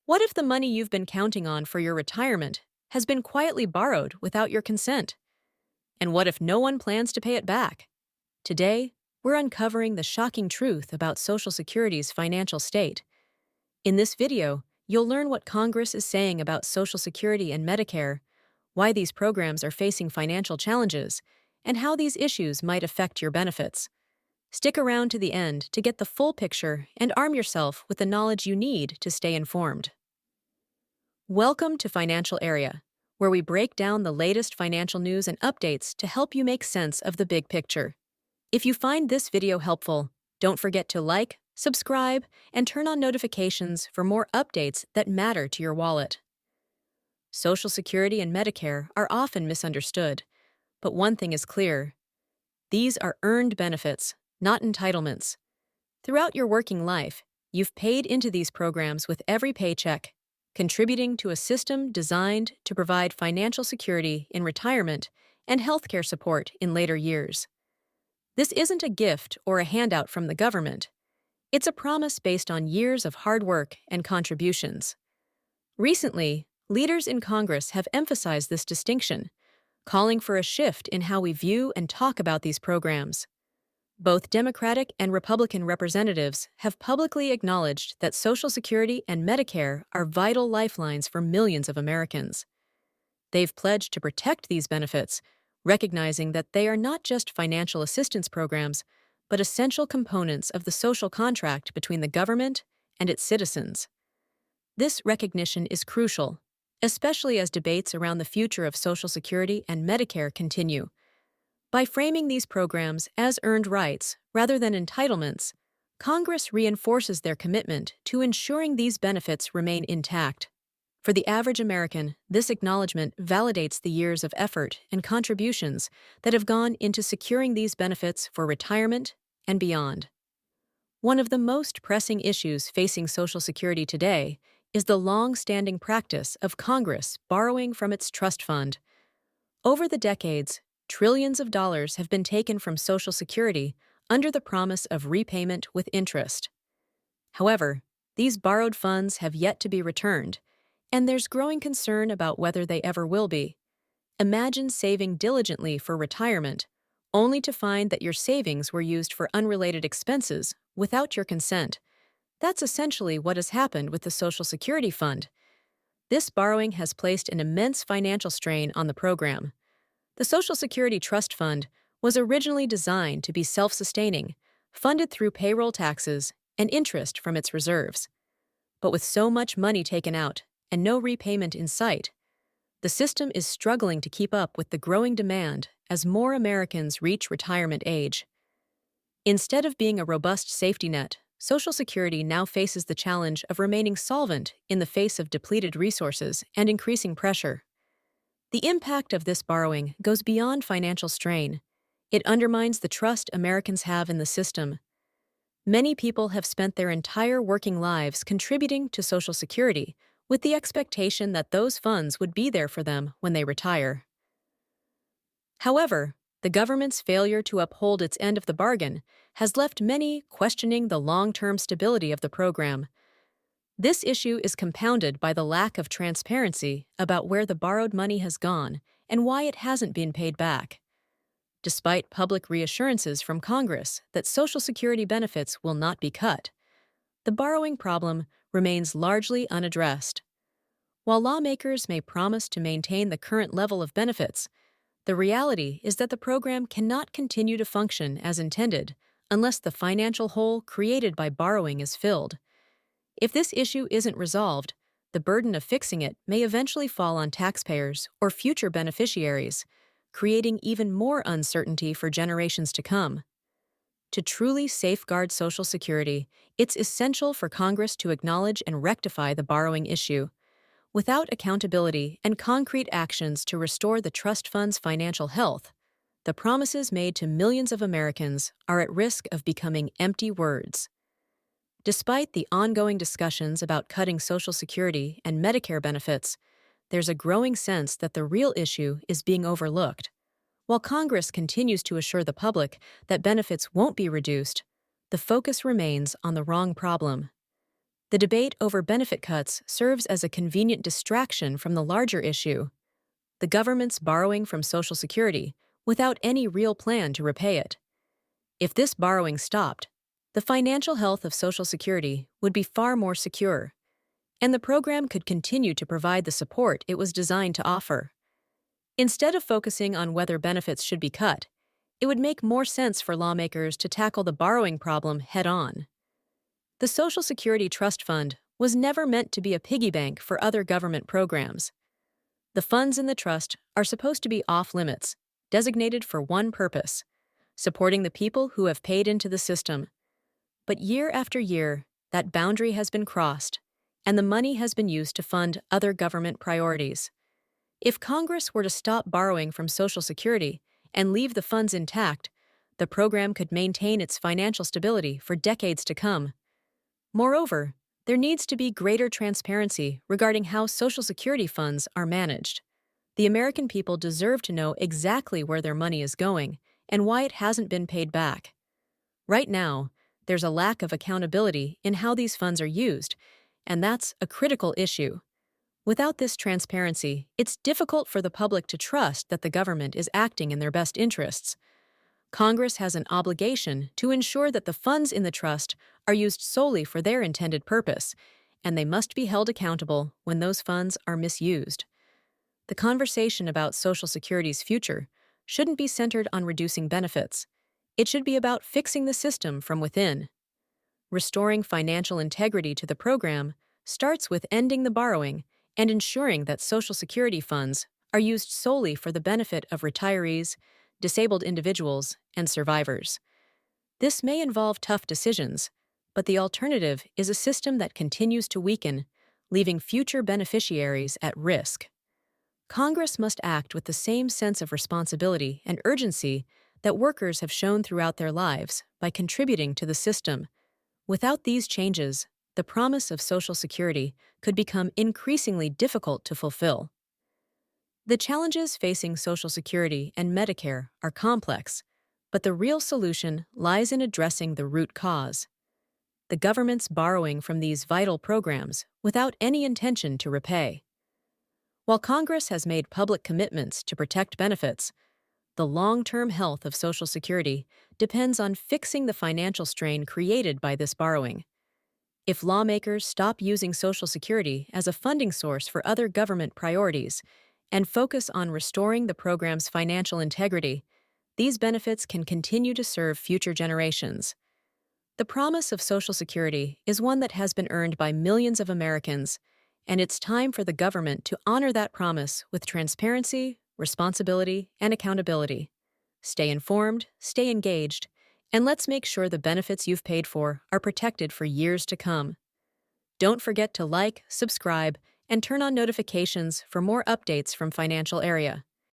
What if the money you've been counting on for your retirement has been quietly borrowed without your consent? And what if no one plans to pay it back? Today, we're uncovering the shocking truth about Social Security's financial state. In this video, you'll learn what Congress is saying about Social Security and Medicare, why these programs are facing financial challenges, and how these issues might affect your benefits. Stick around to the end to get the full picture and arm yourself with the knowledge you need to stay informed. Welcome to Financial Area, where we break down the latest financial news and updates to help you make sense of the big picture. If you find this video helpful, don't forget to like, subscribe, and turn on notifications for more updates that matter to your wallet. Social Security and Medicare are often misunderstood, but one thing is clear. These are earned benefits, not entitlements. Throughout your working life, you've paid into these programs with every paycheck, contributing to a system designed to provide financial security in retirement and healthcare support in later years. This isn't a gift or a handout from the government. It's a promise based on years of hard work and contributions. Recently, leaders in Congress have emphasized this distinction, calling for a shift in how we view and talk about these programs. Both Democratic and Republican representatives have publicly acknowledged that Social Security and Medicare are vital lifelines for millions of Americans. They've pledged to protect these benefits, recognizing that they are not just financial assistance programs, but essential components of the social contract between the government and its citizens. This recognition is crucial, especially as debates around the future of Social Security and Medicare continue. By framing these programs as earned rights rather than entitlements, Congress reinforces their commitment to ensuring these benefits remain intact. For the average American, this acknowledgement validates the years of effort and contributions that have gone into securing these benefits for retirement and beyond. One of the most pressing issues facing Social Security today is the long-standing practice of Congress borrowing from its trust fund. Over the decades, trillions of dollars have been taken from Social Security under the promise of repayment with interest. However, these borrowed funds have yet to be returned, and there's growing concern about whether they ever will be. Imagine saving diligently for retirement, only to find that your savings were used for unrelated expenses without your consent. That's essentially what has happened with the Social Security Fund. This borrowing has placed an immense financial strain on the program. The Social Security Trust Fund was originally designed to be self-sustaining, funded through payroll taxes and interest from its reserves. But with so much money taken out and no repayment in sight, the system is struggling to keep up with the growing demand as more Americans reach retirement age. Instead of being a robust safety net, Social Security now faces the challenge of remaining solvent in the face of depleted resources and increasing pressure. The impact of this borrowing goes beyond financial strain. It undermines the trust Americans have in the system. Many people have spent their entire working lives contributing to Social Security with the expectation that those funds would be there for them when they retire. However, the government's failure to uphold its end of the bargain has left many questioning the long-term stability of the program. This issue is compounded by the lack of transparency about where the borrowed money has gone and why it hasn't been paid back. Despite public reassurances from Congress that Social Security benefits will not be cut, the borrowing problem remains largely unaddressed. While lawmakers may promise to maintain the current level of benefits, the reality is that the program cannot continue to function as intended unless the financial hole created by borrowing is filled. If this issue isn't resolved, the burden of fixing it may eventually fall on taxpayers or future beneficiaries, creating even more uncertainty for generations to come. To truly safeguard Social Security, it's essential for Congress to acknowledge and rectify the borrowing issue. Without accountability and concrete actions to restore the trust fund's financial health, the promises made to millions of Americans are at risk of becoming empty words. Despite the ongoing discussions about cutting Social Security and Medicare benefits, there's a growing sense that the real issue is being overlooked. While Congress continues to assure the public that benefits won't be reduced, the focus remains on the wrong problem. The debate over benefit cuts serves as a convenient distraction from the larger issue: the government's borrowing from Social Security without any real plan to repay it. If this borrowing stopped, the financial health of Social Security would be far more secure, and the program could continue to provide the support it was designed to offer. Instead of focusing on whether benefits should be cut, it would make more sense for lawmakers to tackle the borrowing problem head-on. The Social Security Trust Fund was never meant to be a piggy bank for other government programs. The funds in the trust are supposed to be off-limits, designated for one purpose: supporting the people who have paid into the system. But year after year, that boundary has been crossed, and the money has been used to fund other government priorities. If Congress were to stop borrowing from Social Security and leave the funds intact, the program could maintain its financial stability for decades to come. Moreover, there needs to be greater transparency regarding how Social Security funds are managed. The American people deserve to know exactly where their money is going and why it hasn't been paid back. Right now, there's a lack of accountability in how these funds are used, and that's a critical issue. Without this transparency, it's difficult for the public to trust that the government is acting in their best interests. Congress has an obligation to ensure that the funds in the trust are used solely for their intended purpose, and they must be held accountable when those funds are misused. The conversation about Social Security's future shouldn't be centered on reducing benefits. It should be about fixing the system from within. Restoring financial integrity to the program starts with ending the borrowing and ensuring that Social Security funds are used solely for the benefit of retirees, disabled individuals, and survivors. This may involve tough decisions, but the alternative is a system that continues to weaken, leaving future beneficiaries at risk. Congress must act with the same sense of responsibility and urgency that workers have shown throughout their lives by contributing to the system. Without these changes, the promise of Social Security could become increasingly difficult to fulfill. The challenges facing Social Security and Medicare are complex, but the real solution lies in addressing the root cause: the government's borrowing from these vital programs without any intention to repay. While Congress has made public commitments to protect benefits, the long-term health of Social Security depends on fixing the financial strain created by this borrowing. If lawmakers stop using Social Security as a funding source for other government priorities and focus on restoring the program's financial integrity, these benefits can continue to serve future generations. The promise of Social Security is one that has been earned by millions of Americans, and it's time for the government to honor that promise with transparency, responsibility, and accountability. Stay informed, stay engaged, and let's make sure the benefits you've paid for are protected for years to come. Don't forget to like, subscribe, and turn on notifications for more updates from Financial Area.